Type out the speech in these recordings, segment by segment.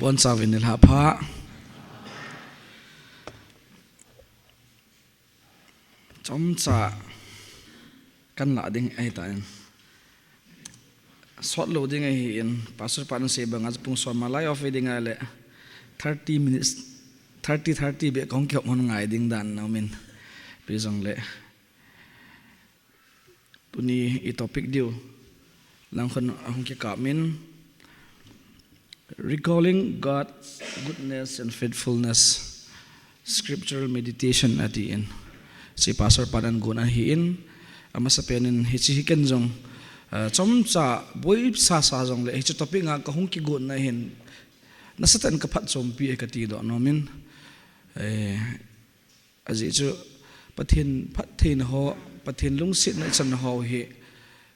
bon savin il ha pha chom cha kan la ding ai ta en short loading ai in pastor pan se bang as pung so malai of ding ale 30 minutes 30 be kong kyok mon ngai ding dan na min prizong le tuni i topic diu lang khon hong ki ka min recalling God's goodness and faithfulness scriptural meditation at the end si pastor panan guna hi in ama sa penin hi chi ken jong chom cha boi sa jong le hi chu topic nga ka hong ki gun na hin nasatan ka phat chom pi ka ti do no min aji chu pathin phat thein ho pathin lung sit na chan ho hi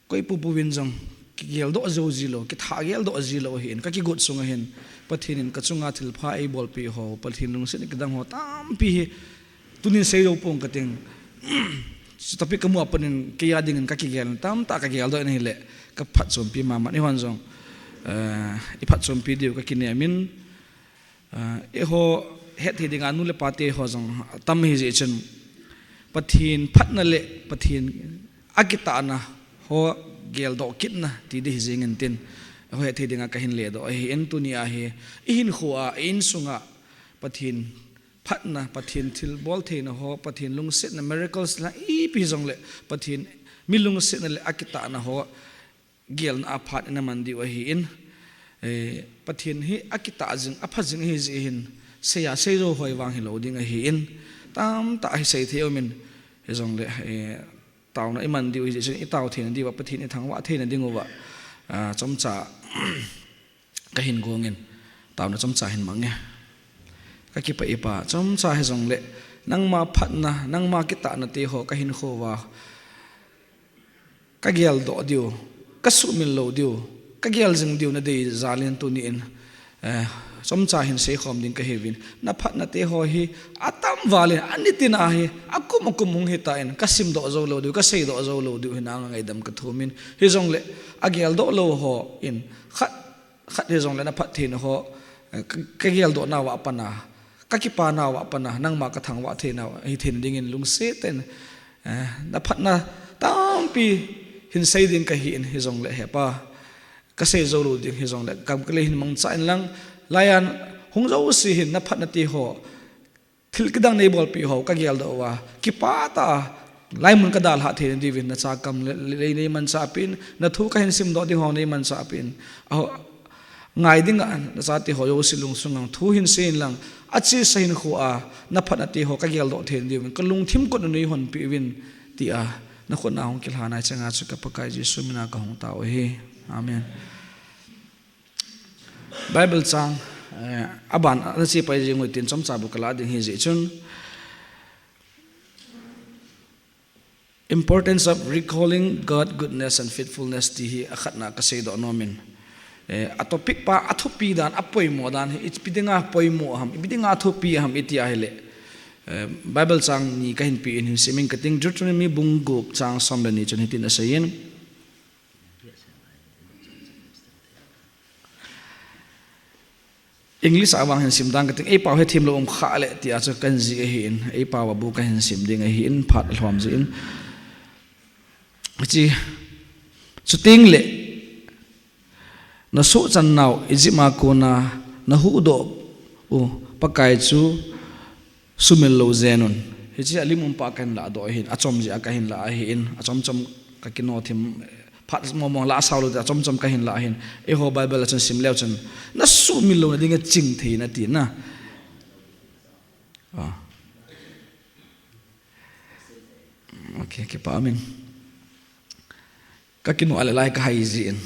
koi pu win jong ki gel do zo zilo ki tha gel do zilo hin ka ki gut sunga hin pathin in ka chunga thil pha ei bol pi ho pathin lung sit ki dang ho tam pi tunin sei do pong ka ting tapi kamu apanin ki yading ka ki gel tam ta ka gel do ni le ka phat chom pi ma ni hon jong i phat chom pi dio ka ki ne min e ho het hi dinga nu le pate ho jong tam hi je chen pathin phat na le pathin akita na ho gel do kit na ti de jing en tin ho het hi dinga ka hin le do hi en tu ni a hi in khuwa in sunga pathin phat na pathin thil bol the na ho pathin lung set na miracles la i pi jong le pathin mi lung set na le akita na ho gel na phat na man di wa hi in pathin hi akita jing apha jing hi ji hin seya seiro hoi wang hi lo ding a hi in tam ta hi sei theo min he jong le taw na iman di ji i taw the na di wa pathin i thang wa the na ding wa chom cha ka hin gongin taw na chom cha hin mang nge ka ki pa ipa chom cha he jong le nang ma phat na nang ma ki ta na te ho ka hin kho wa ka gel do diu ka su min lo diu ka gel jing diu na de zalen tu ni in chom cha hin se khom ding ka hevin na phat na te ho hi atam wale anitin a hi akum mung he ta en ka sim do zo lo diu ka sei do zo lo diu hina ngai dam ka thumin he jong le a gel do lo ho in khat he jong le na phat thin ho ka gel do na wa pana ka ki pa na wa pana nang ma ka thang wa the na hi thin ding in lung se ten na phat na tam pi hin sei ding ka hi in hi jong le he pa ka sei zo lo ding hi jong le kam ka le hin mang cha in lang layan hung zo si hin na phat na ti ho thil ki dang nei bol pi ho ka gel do wa ki pa ta lai mun ka dal ha the di win na cha kam le nei man cha pin na thu ka hin sim do ding ho nei man cha pin ngai ding na cha ti ho yo silung sungang thu hin sin lang achi sain khu a na phat na ti ho ka gel do the di win ka lung thim ko nei hon pi win ti a na khon na hong kil hanai changa chu ka pakai jesu mina ka hong ta o hi amen Bible chang aban na si pai jing tin chom cha bu kala ding hi ji chun importance of recalling God goodness and faithfulness ti hi akhat na ka sei do no min atopic pa athopi dan apoi mo dan hi ipidinga poi mo ham ipidinga athopi ham itia hele Bible chang ni ka hin pi in siming kating Deuteronomy bungup chang somle ni chun hitin asayin English awang hin sim dang kating pau he thim lo kha le ti a chu kan ji hi in pau bu ka hin sim ding hi in phat hlom ji in chi chuting le na su chan naw ijima ko na hu do pakai chu sumel lo zenon hi chi alimum pa kan la do hin achom ji ka hin la hi in achom chom ka kino thim phat mo la saulo da chom chom ka hin la hin ho Bible la chan sim leo chan na su mil lo na ding ching the na ti na okay ke pa amen ka kino ala lai ka hai ji in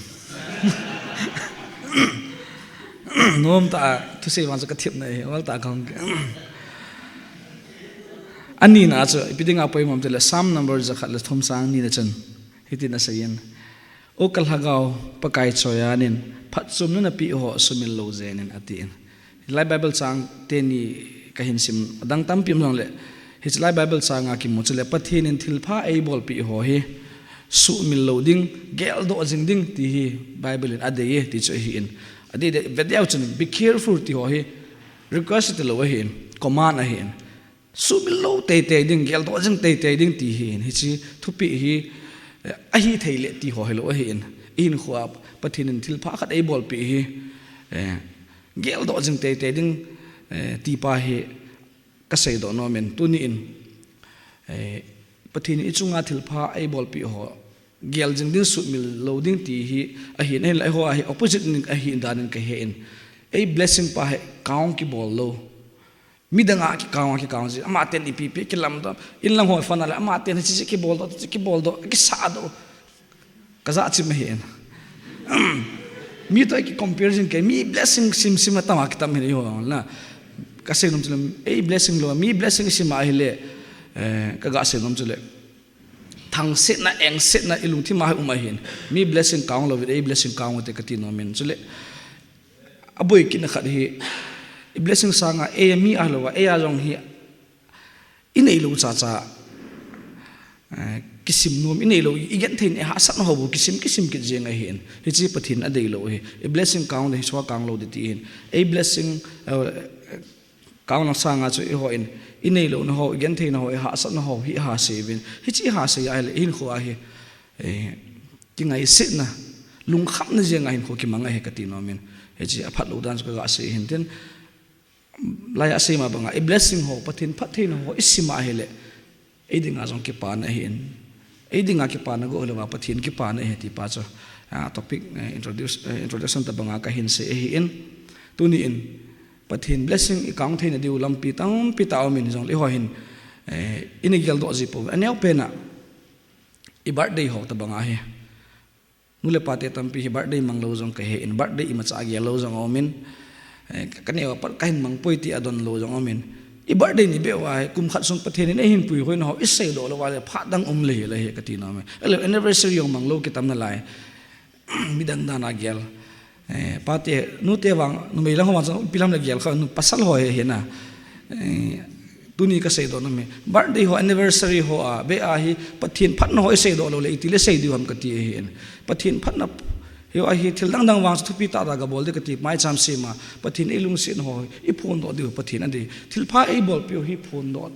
nom ta tu se wan ka thip nei wal ta khong ani na cha ipidinga poi mom tele sam number za khat la thom sang ni na chan hitin asayen o kal hagaw pakai choyanin phat chum na pi ho sumil lo zenin atin lai Bible chang te ni ka hin sim dang tam pim long le hi lai Bible chang a ki mo chele pathin in thil pha ei bol pi ho hi su mil lo ding gel do jing ding ti hi Bible in ade ye ti cho hi in adi de vedeu chun be careful ti ho hi request te lo hin command a hin sumil lo te ding gel do jing te ding ti hin hi chi thupi hi a hi theile ti ho helo hin in khuwa pathin in thil pha khat ei bol pi hi gel do jing te ding ti pa hi ka sei do no men tu ni in pathin I chunga thil pha ei bol pi ho gel jing din sumil loading ti hi a hin ei lai ho a hi opposite ning a hi dan ka he in ei blessing pa count ki bol lo midanga ki count ji ama ten ipp ki lam do in lang ho fanala ama ten chi ki bol do ki sa do kaza chi me hen mi to ki comparison ke mi blessing sim na tama ki tam he ho na ka se nom chum ei blessing lo mi blessing sim a hele ka ga se nom chule thang set na eng set na ilung thi ma hin mi blessing count lo with ei blessing count te ka ti no men chule aboy kin khat hi blessing sanga e mi alowa e ajong hi inei lo cha kisim nom inei lo igen thein ha sat no hobu kisim ki jenga hin hi chi pathin a dei lo hi e blessing count hi so kang lo de ti hin e blessing count sanga chu ho in inei lo no ho igen thein ho ha sat no ho hi ha sevin hi chi ha se ai le in kho a hi ti ngai sit na lung kham na jenga hin kho ki manga he ka ti no men he chi aphat lo dan ka ga se hin ten lai ase ma banga e blessing ho pathin phathin ho isima hele e dinga jong ki pa na hin e dinga ki pa na go lewa pathin ki pa na he ti pa cho topic introduction ta banga ka hin se e in tuni in pathin blessing I count thein diu lam pi ta min jong le ho hin inigel do ji po aneu pe na I birthday ho ta banga he nule pate tampi hi birthday mang lo jong ka he in birthday I ma cha ge lo jong omin kanewa par kain mang poiti adon lo jong amen I birthday ni be wa kum khat song pathen ni hin pui hoin ho isei do lo wa pha dang le he ka ti na me anniversary yong mang lo ki tam na lai midang dana gel pate nu te wang nu me lang ho ma pilam la gel kha nu pasal ho he na tuni ka sei do na me birthday ho anniversary ho a be a hi pathin phat no ho sei do lo le ti le sei di ham ka ti he pathin phat na yo a hi thil dang wang thupi ta da ga bol de ka ti mai cham se ma pathin ilung sin ho I phone do de pathin adi thil pha ei bol pio hi phone do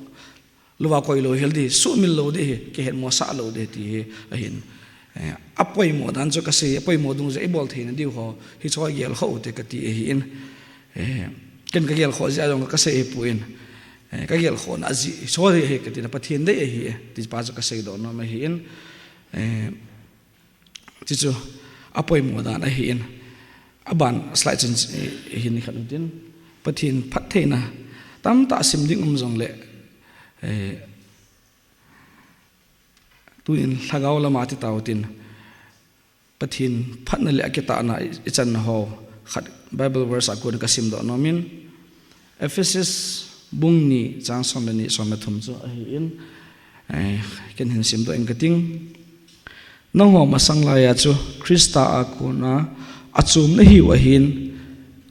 luwa koi lo healthy su mil lo de ke hen mo sa lo de ti a hin apoi mo dan cho ka se apoi mo dung je ei bol thein di ho hi choi gel ho te ka ti hi in ken ka gel kho ja jong ka se e puin ka gel kho na ji so he ka ti na pathin de hi ti pa cho ka se do no ma hi in ti chu apoi mo dan a hin aban slide chen hin khat tin pathin phat theina tam ta sim ding jong le tu in lagaw lama ti taw tin pathin phat na le ki ta na ichan ho khat bible verse akun ka sim do no min Ephesus bungni chang som ni som thum chu a hi in ken hin sim do eng kating nang ho masang la ya chu Krista akuna achum na hi wa hin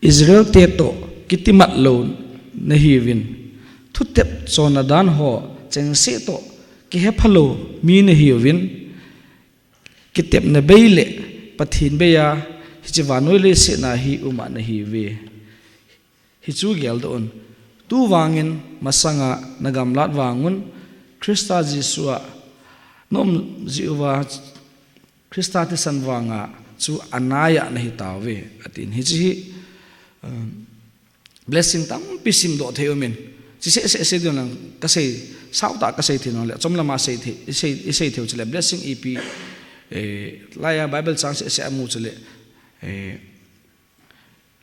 Israel te to kitimat lo na hi win thutep chona dan ho cheng se to ki he phalo mi na hi win kitep na beile pathin be ya hi chiwanoi le se na hi uma na hi we hi chu gel don tu wangin masanga nagam lat wangun Krista Jesua nom jiwa Krista te sanwanga chu anaya na hi tawe atin hi chi blessing tam pisim do theu men chi se do nang ka sei sau ta ka sei thin le chomla ma sei the sei theu chile blessing ep laya bible chang se amu chile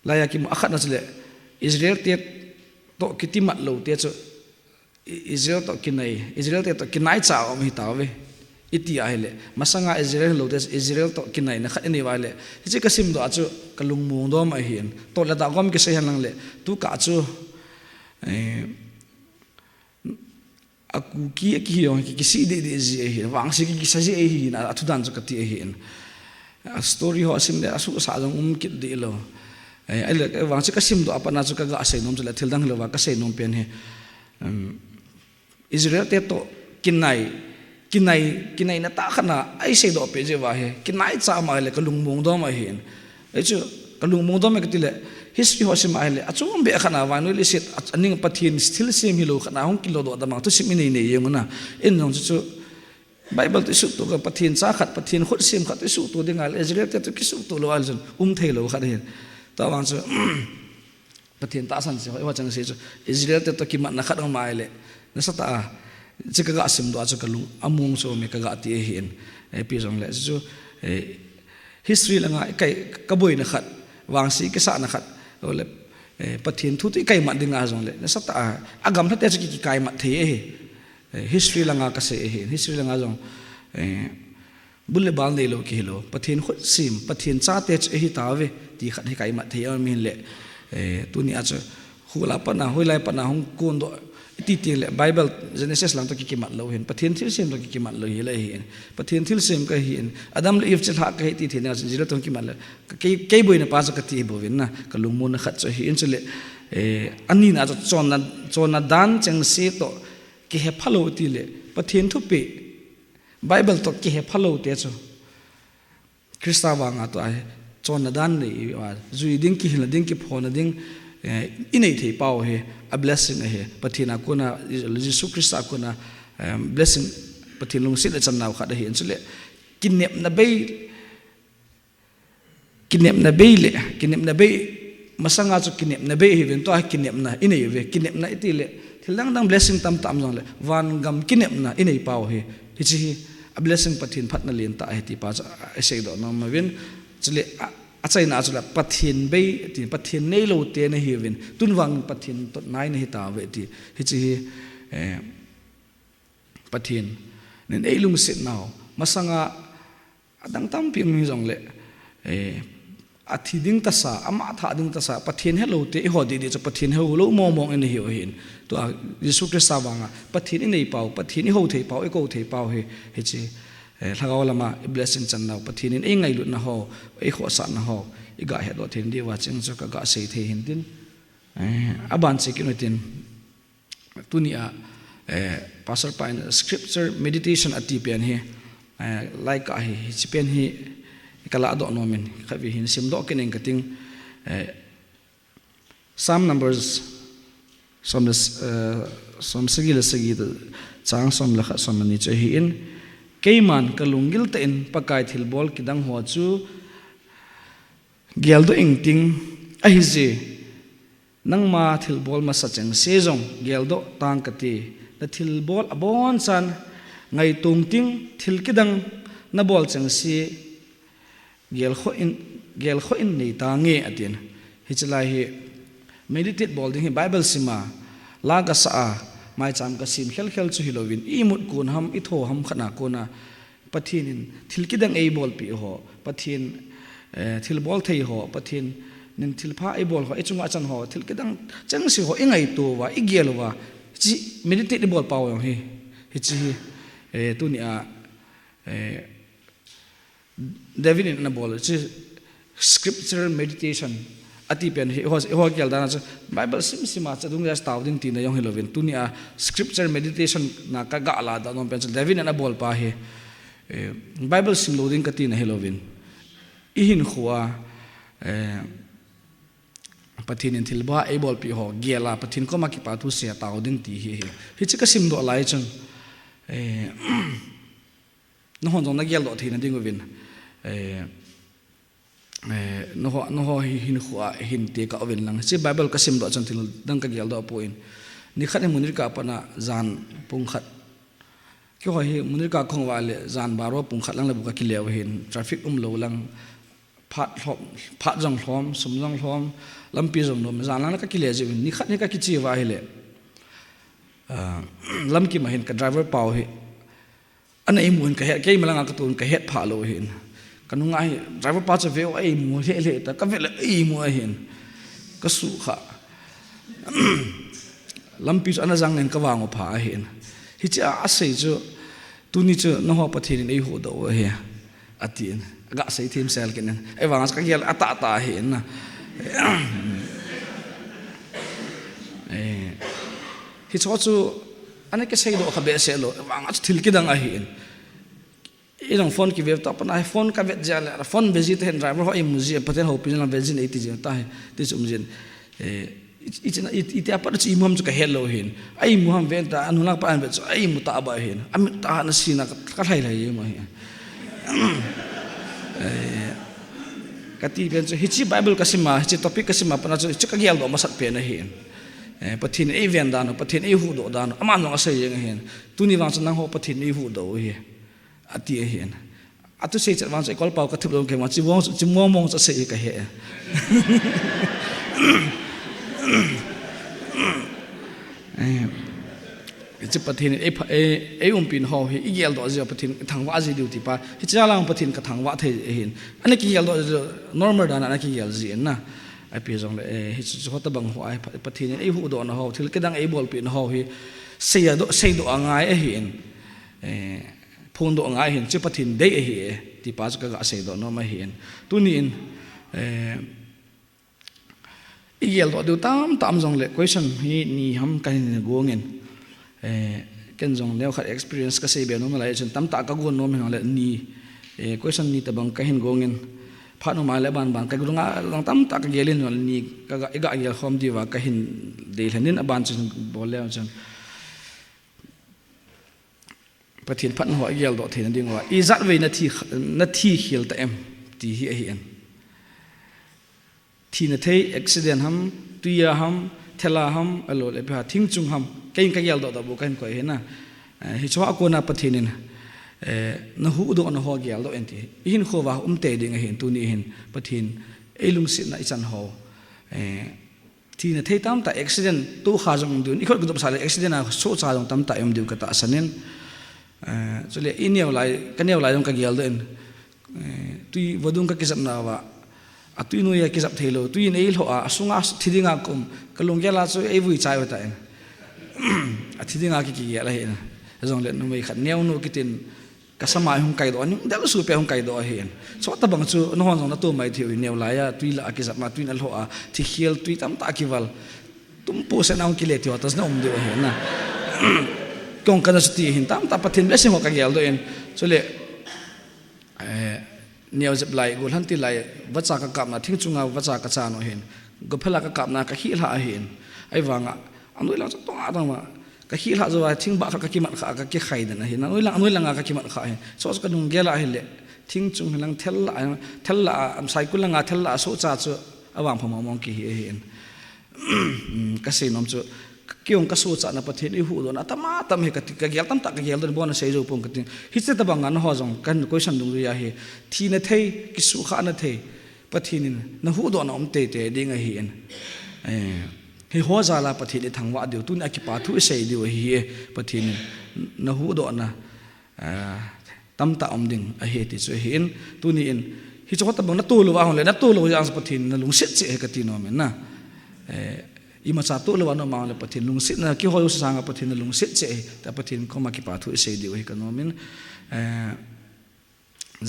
laya ki akhat na chile Israel te to kitimat lo te chu Israel te to kinai cha om hi tawe iti aile masanga Israel lo des Israel to kinai na khat ni wale hi ka sim do achu kalung mung do ma hin to la da gom ki se han lang le tu ka chu aku ki yong ki si de ji hi wang si ki sa ji hi na atu dan chu ka ti hi a story ho sim de asu sa jong ki de lo ai le wang si ka sim do apa na chu ka ga se nom chla thil dang lo wa ka se nom pen he Israel te to kinai na ta khana ai se do pe je wa he kinai cha ma le kalung mong do ma hin ai chu kalung mo dom ekatile history ho sim ai le achum be khana wa no le sit aning pathin still sim hilo khana hong kilo do damang to sim nei nei yenguna in nong chu Bible to su to ka pathin cha khat pathin khut sim khat su to dingal Israel te to kisu to lo al jon thelo khat hin ta wang chu pathin ta san se wa chang se chu Israel te to ki man na khat ang mai le na sa ta chi ka ga sim do chu kalung amung so me ka ga ti hin pi jong le chu history langa kai kaboi na khat wang si ke sa na khat ole pathin thu ti kai ma dinga jong le na sa ta agam thate chi ki kai ma the history langa ka se history langa jong bulle bal nei lo ki lo pathin khut sim pathin cha te che hi ta ve ti khat hi kai ma the min le tu ni a chu hula pa na hoilai pa na hong kon do ti ti le Bible Genesis lang to ki mat lo hin pathin thil sim to ki mat lo hi le hin pathin thil sim ka hin Adam le if chil ha ka hi ti thi na jira to ki mat le ke boi na pa sa ka ti bo win na ka lung mun khat cho hi in chule ani na chon na dan cheng se to ki he phalo ti le pathin thu pe Bible to ki he phalo te cho Krista wa nga to ai chon na dan nei wa zui ding ki hila ding ki phona ding inei thei pau he a blessing he pathina kuna Jesus Christ kuna blessing pathin lung sit chan naw kha da hin chule kinep na be masanga chu kinep na be hi ven to kinep na inei ve kinep na itile thilang dang blessing tam jong le wan gam kinep na inei pau he hi chi a blessing pathin phat na len ta he ti pa sei do no ma ven chule achai na chula pathin be ti pathin nei lo te na hi ven tunwang pathin to nai na hi ta ve ti hi chi pathin nen ei lung sit naw masanga adang tam pi mi jong le athi ding ta sa ama tha ding ta sa pathin hello te ho di di cha pathin ho lo mo mong in hi hin to Yesu Christ wanga pathin nei pau pathin ho thei pau e ko thei pau he hi chi thagaw lama blessing chan naw pathin in ngai lut na ho e kho sa na ho i ga he do thin di wa ching cha ka ga sei the hin tin aban che kin tin tunia pastor pain scripture meditation ati pen he like a hi chi pen hi kala do no min khawi hin sim do ken kating some numbers some sigil chang som la kha som ni che hi in keiman kalungil te in pakai thil bol kidang ho chu gel do ingting a hi je nangma thil bol ma sa cheng se jong gel do tang kati na thil bol abon san ngai tung ting thil kidang na bol cheng si gel kho in nei ta nge atin hi chalai hi meditate bol ding hi Bible sima la ga sa mai cham ka sim khel chu hilovin i mut kun ham i tho ham khana kona pathin in thil kidang ei bol pi ho pathin thil bol thei ho pathin nin thil pha ei bol ho e chunga chan ho thil kidang chang si ho ingai to wa i gel wa chi meditate bol paw hi chi tu ni a David in a ball scripture meditation ati pen he was ho kyal dana Bible sim cha dung jas taw ding tin na yong hilovin tunia scripture meditation na ka ga la da non pen David in a ball pa he Bible sim loading ka tin hilovin ihin khuwa pathin in thilba e ball pi ho gela pathin ko ma ki pa tu se taw ding ti hi chi ka sim do lai chang no hon jong na gel do thina ding win no ho hin khuwa hin te ka win lang si Bible ka sim do chan thil dang ka gel do poin ni khat munir ka pana zan pung khat ki ho hi munir ka khong wa le zan baro pung khat lang la bu ka ki lew hin traffic lo lang phat jong hlom sum jong hlom lampi jong nom zan lang ka ki le je ni khat ni ka ki chi wa hi le lam ki ma hin ka driver pau hi ana imun ka he ke malanga ka tun ka het pha lo hin kanunga hi driver pa cha veo ai mu he le ta ka ve le ai mu hin ka su kha lampi ana jang nen ka wango pha hin hi cha a sei chu tu ni chu no ho pathin nei ho do he atin ga sei thim sel ken ai wang ka gel ata hin na hi chu ana ke sei do kha be se lo wang a thil ki dang a hin inang phone ki web ta pana phone ka vet jala phone visit hen driver ho imuji patel ho pin la vezin 80 jin ta ti sumjin iti apa chi imam chu ka hello hin ai muham ven ta anula pa an vet so ai muta ba hin am ta na sina ka lai lai ma hi kati ben chu hichi bible kasima hichi topic kasima pana chu chu ka gel do masat pe na hin pathin ei ven dan pathin ei hu do dan aman no ase yeng hin tuni wang chu nang ho pathin ei hu do hi ati hin atu se chat wang chu kol pau ka thup lo ke ma chi wong mong cha se ka he chỉ pathin ấy pin ho hi igel do giờ pathin thằng vã gì điều thì pa hi cha lang pathin ka thằng vã thei hin anh ki gel do normal dan anh ki gel gì na ai pi jong le hi chu hot bang ho ai pathin ấy hu do na ho thil ke dang ấy bol pin ho hi sei do angai a hin phun do angai hin chỉ pathin dei hi ti pa ka ga sei do no ma hin tu ni in igel do tam jong le question hi ni ham kan go ngin ken jong neo khat experience ka sei be no malai chen tam ta ka gon no me le ni question ni ta bang ka hin go ngin pha no ma le ban ka gunga lang tam ta ka gelin no ni ka ga iga gel khom diwa ka hin de hanin aban chen bol le chen pathin phat ho gel do thein ding wa i zat ve na thi khil ta em ti hi hi en thi na thei accident ham tuya ham thela ham alo le pha thing chung ham kain ka gel do da bu kan ko he na hi chwa ko na pathinin na hu do na ho gel do enti hin kho wa te ding hin tu ni hin pathin elung sit na ichan ho thi na thei tam ta accident tu kha jong dun i khot gu sa le accident na so cha jong tam ta em diu ka ta sanin chole ineu lai kaneu lai jong ka gel do en tui wadung ka kisap na wa atui no ya kisap thelo tui nei lo a sunga thidinga kum kalung ya la chu ei vui chai wa ta en athidinga ki ya la he na jong le no mai khat neu no kitin kasama hung kai do ni dal su pe hung kai do he en so ta bang chu no hon jong na tu mai thiu neu la ya tui la kisap ma tui na lo a thi khiel tui tam ta kiwal tum pu se naung ki le thiwa tas na de he na kong kana sti hin tam ta pathin be se ho ka gel do en chole neo zip lai gol han ti lai wacha ka kap na thing chunga wacha ka cha no hin go phela ka kap na ka hi la hin ai wanga anoi la to ata ma ka hi la zo thing ba ka ki mat kha ka ki khai da na hin anoi la ka ki mat kha hin so ka nung gela hi le thing chung lang thel la am cycle la thel la so cha chu awang phama mong ki hi hin ka se nom chu kiong ka so cha na pathin I hu do na tama tam he ka gel tam ta ka gel do bon sei jo pong ka tin hi che ta bang an ho jong kan question dung ya he thi na thei ki su kha na thei pathin na hu do na te ding a hi en he ho za la pathin I thangwa diu tu na ki pa thu sei diu hi pathin na hu do na tam ta ding a he ti so hi en tu ni en hi cho ta bang na tu lo wa hon le na tu lo yang pathin na lung set che ka ti no men na ima cha to lo no ma le pathin lung sit na ki ho sa nga pathin lung sit che ta pathin ko ma ki pa thu sei diu hi ka no min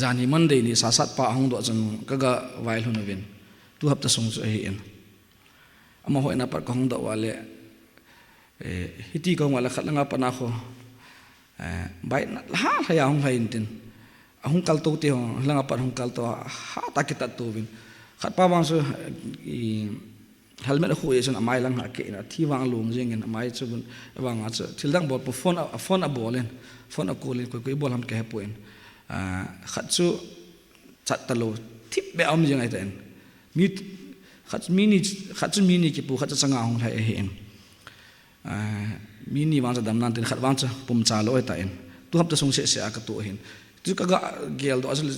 zani monday ni sa sat pa hong do chang ka ga wail hu no vin tu hap ta song chu hi en ama ho na par ko hong do wale hiti ko wala khat nga pa na kho bai na ha ha ya hong hain tin ahung kal to te ho langa par hong kal to ha ta ki ta tu vin khat pa wang so helmet khu ye chen amai lang ha ke na thi wang lung jeng en amai chu bun wang a chu thildang bol po phone a bolen phone a kolin ko bol ham ke ha poin khat chu chat talo thip be am jeng ai ten mi khat chu mini ki pu khat cha changa hong thai he en mini wang cha dam nan ten khat wang cha pum cha lo ai ta en tu hap ta song se a ka tu hin tu ka ga gel do asal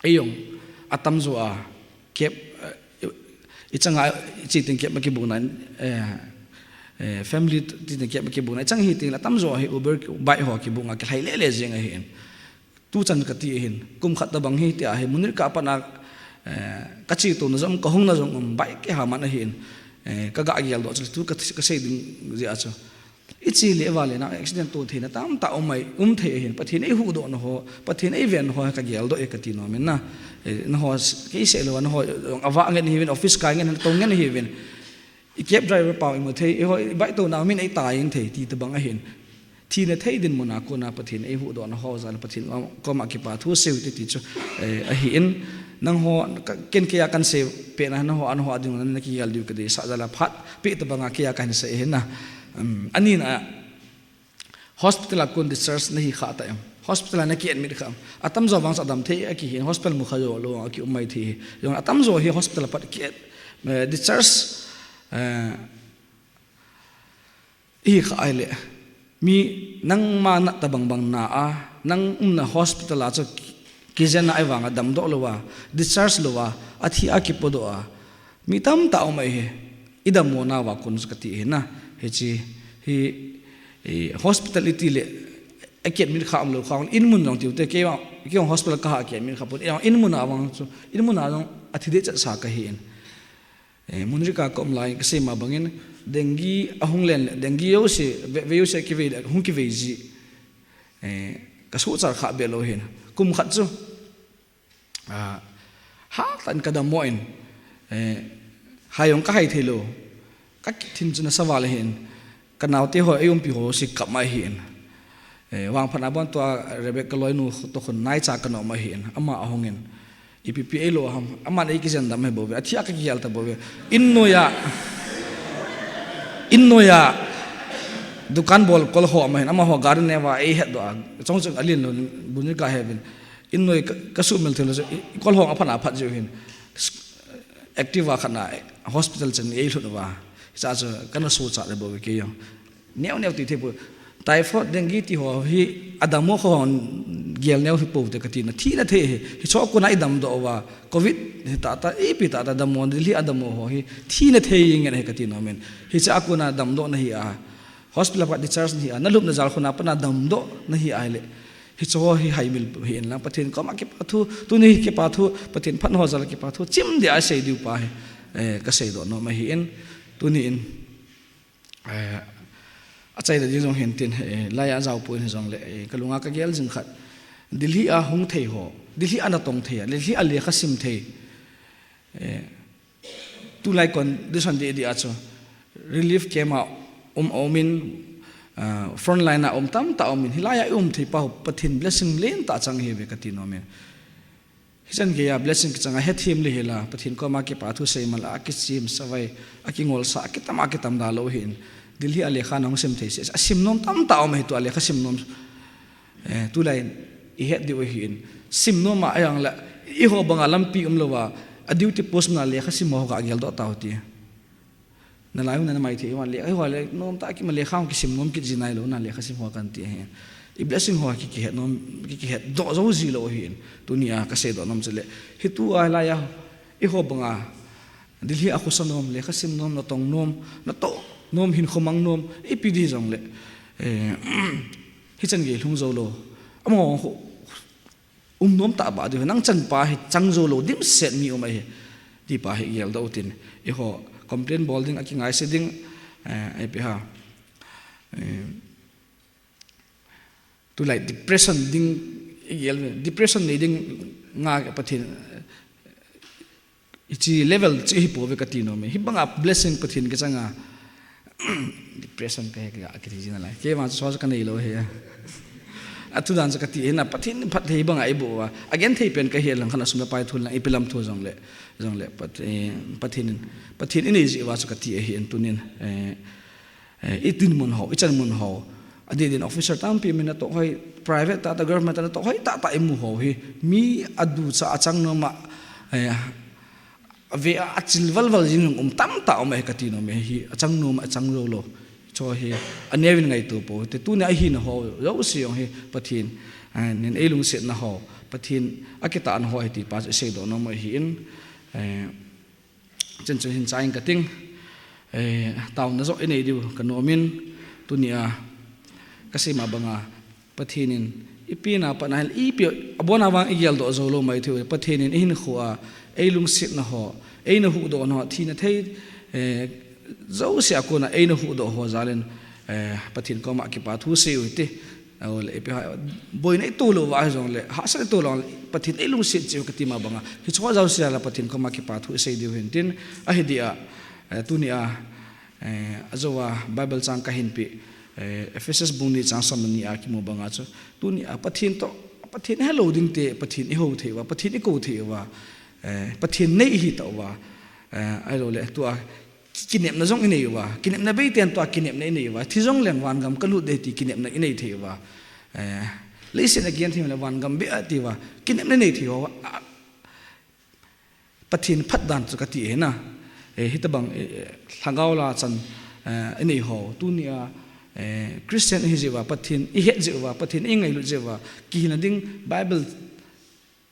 ayong atam zo a kep ichanga chi ting kep ki bunan family ti ting kep ki bunan chang hi ting la tam zo hi uber bai ho ki bunga ki haile le jeng hin tu chan ka ti hin kum khat da bang hi ti a hi munir ka pa na ka chi tu na jom ka hong na jom bai ki ha man hin ka ga gel do tu ka sei ding ji a cho ichi le wale na accident to thina tam ta omai the hin pathin ei hu do no ho pathin ei ven ho ka gel do e ka ti no men na na ho ke se lo na ho awa ngen hi ven office ka ngen to ngen hi ven I cab driver pa mo the ho bai to na min ei ta yin the ti ta bang a hin thi na thei din mona ko na pathin ei hu do na ho zal pathin ko ma ki pa thu seu ti chu a hi in nang ho ken ke ya kan se pe na ho an ho ading na ki yal du ka de sa zala phat pe ta banga ke ya kan se he na ani na hospital kun discharge na hi kha ta em hospital na ki admit kham atam zo wang sadam thei a ki hin hospital mu kha yo lo ki umai thi yong atam zo hi hospital pat ki discharge i kha ai le mi nang ma na tabang bang na a nang na hospital a chu kizen ai wanga dam do lo wa discharge lo wa athi a ki podo a mi tam ta o mai he idam mo na wa kun skati he na he chi hi hospitality le akit mi kham lo khang in mun long ti te ke hospital ka ha ke mi khaput in mun awang chu in mun awang athi de cha sa ka hi en munri ka kom lai ka se ma bangin dengi ahung len dengi yo se ve yo se ki ve hung ki ve ji ka su char kha be lo hin kum khat chu ha tan ka da moin hayong ka hai thelo ka thin chuna sawal hin kanaw te ho ayum pi ho si kap mai hin wang phana bon to rebek loi nu to khon nai cha kano ma hin ama ahongin ippa lo ham ama nei ki jan dam he bo athia ka ki yal ta bo inno ya dukan bol kol ho ma hin ama ho gar ne wa e he do chong chong alin lo bun ka he bin inno ka su mel thelo kol ho aphana phat jo hin active wa khana hospital chen e lo wa cha cha kana so cha le bo ke yo neu ti the bo typhoid dengue ti ho hi adamo ho gel neu hi po te ka ti na thi na the hi so ko na idam do wa covid ta e pi ta da mon li adamo ho hi thi na the ing ne ka ti no men hi cha ko na dam do na hi a hospital pa discharge ni a na lup na zal khona pa na dam do na hi ai le hi cho hi hai mil hi en la pathin ko ma ki pa thu tu ni ki pa thu pathin phan ho zal ki pa thu chim de a sei du pa he ka sei do no ma hi en tu ni in achai da jong hen tin lai a zau pu ni jong le kalunga ka gel jing khat dilhi a hung thei ho dilhi ana tong thei dilhi a le khasim thei tu lai kon disan de a cho relief kema omin front line a tam ta omin hilaya thei pa pathin blessing len ta chang he ve ka ti no me hisan ge ya blessing ki changa he thim le hela pathin ko ma ke pa thu sei mal a ki sim sawai a ki ngol sa ki tam da lo hin dilhi ale khan ong sem thei se asim nom tam ta om he to ale khasim nom tu lai I het di hin sim nom ma ayang la I ho banga lampi umlowa a duty post na le khasim ho ga gel do ta hoti na lai na mai the wa le ai wa le nom ta ki ma le kham ki sim nom ki jinai lo na le khasim ho kan ti he I blessing ho ki het nom ki het do zo zi lo hin dunia ka se do nom chele hitu a la ya I ho banga dilhi a khusan nom le khasim nom na tong nom na to nom hin khomang nom ipidi jong le hi chan ge hlung zo lo amo nom ta ba de nang chan pa hi chang zo lo dim set mi mai ti pa hi yel do tin I ho complain bolding aki ngai se ding ai pe ha tu like depression ding yel depression ne ding nga pathin ichi level chi hi po ve ka ti no me hi banga blessing pathin ke changa depression pe ga akrijina la ke ma so ka nei lo he atu dan sa kati na pathin phat thei banga ai bo wa again thei pen ka he lang khana sum pai thul na ipilam thu jong le pathin ini ji wa sa kati he en tunin itin mun ho ichan mun ho adi din officer tam pi min to hoi private ta government ta to hoi ta emu ho hi mi adu sa achang no ma ve achil valval jin tam ta mai ka ti no me hi achang no achang ro lo cho hi anewin ngai tu po te tu na hi na ho yo si yong hi pathin nen elung set na ho pathin akita an ho ti pa se do no mai hi in chen chen hin chaing ka ting taw na zo enei diu ka no min tu nia ka se ma banga pathinin ipina pa na ipi abona wang igel do zo lo mai thu pathinin in khuwa elung sit na ho eina hu do no thina thei zo sia ko na eina hu do ho zalen pathin ko ma ki pa thu se uti ol epi boy nei tu lo wa jong le ha sa tu lo pathin elung sit chi ka ti ma banga hi chwa zo sia la pathin ko ma ki pa thu se diu hin tin a hi dia tu ni a azowa bible chang ka hin pi Ephesus buni chang samani a ki mo banga chu tu ni a pathin to pathin hello ding te pathin I ho the wa pathin I ko the wa pathin nei hi to wa ai lo le tu a kinep na jong inei wa kinep na bei ten to kinep na inei wa thi jong leng wan gam kalu de ti kinep na inei the wa listen again thim la wan gam be ati wa kinep na nei thi wa pathin phat dan chu ka ti he na hitabang thangau la chan inei ho tu ni a Christian hi jewa pathin I het jewa pathin ingai lu jewa ki na ding Bible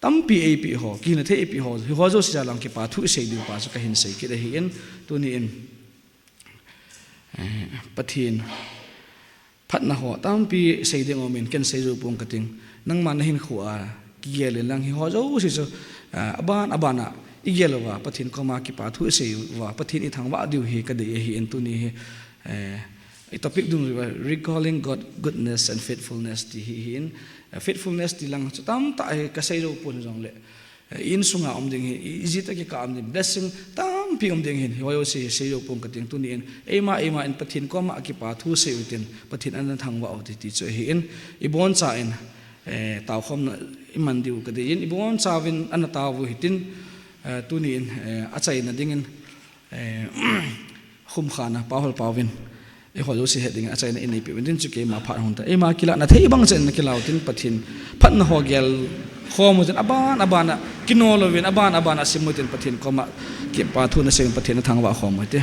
tampi ap ho ki na the ap ho ho jo sia lang ki pa thu sei du pa ka hin sei ki da hi en tu ni in pathin phat na ho tampi sei ding omin ken sei ru pung kating nang man hin khuwa ki gel lang hi ho jo si so abana igel wa pathin ko ma ki pa thu sei wa pathin I thang wa diu hi ka de hi en tu ni a topic dung recalling God goodness and faithfulness ti hi in faithfulness ti lang tam ta ka sei ro pun jong le in sunga om ding hi izita ki ka am ni blessing tam pi om ding hin hoyo se sei ro pun ka ting tu ni in ema in pathin ko ma ki pa thu sei utin pathin an thang wa ti ti cho hi in ibon cha in taw khom na iman diu ka de in ibon cha win an ta wu hitin tu ni in achai na ding in khum khana pahol pawin ho jo si heading a chaina inei pe win chu ke ma pha hon ta ema kila na thei bang chen na kilaw tin pathin phat na ho gel khom chen abana kinolo win abana simutin pathin koma ke pa thu na se pathin na thangwa khom te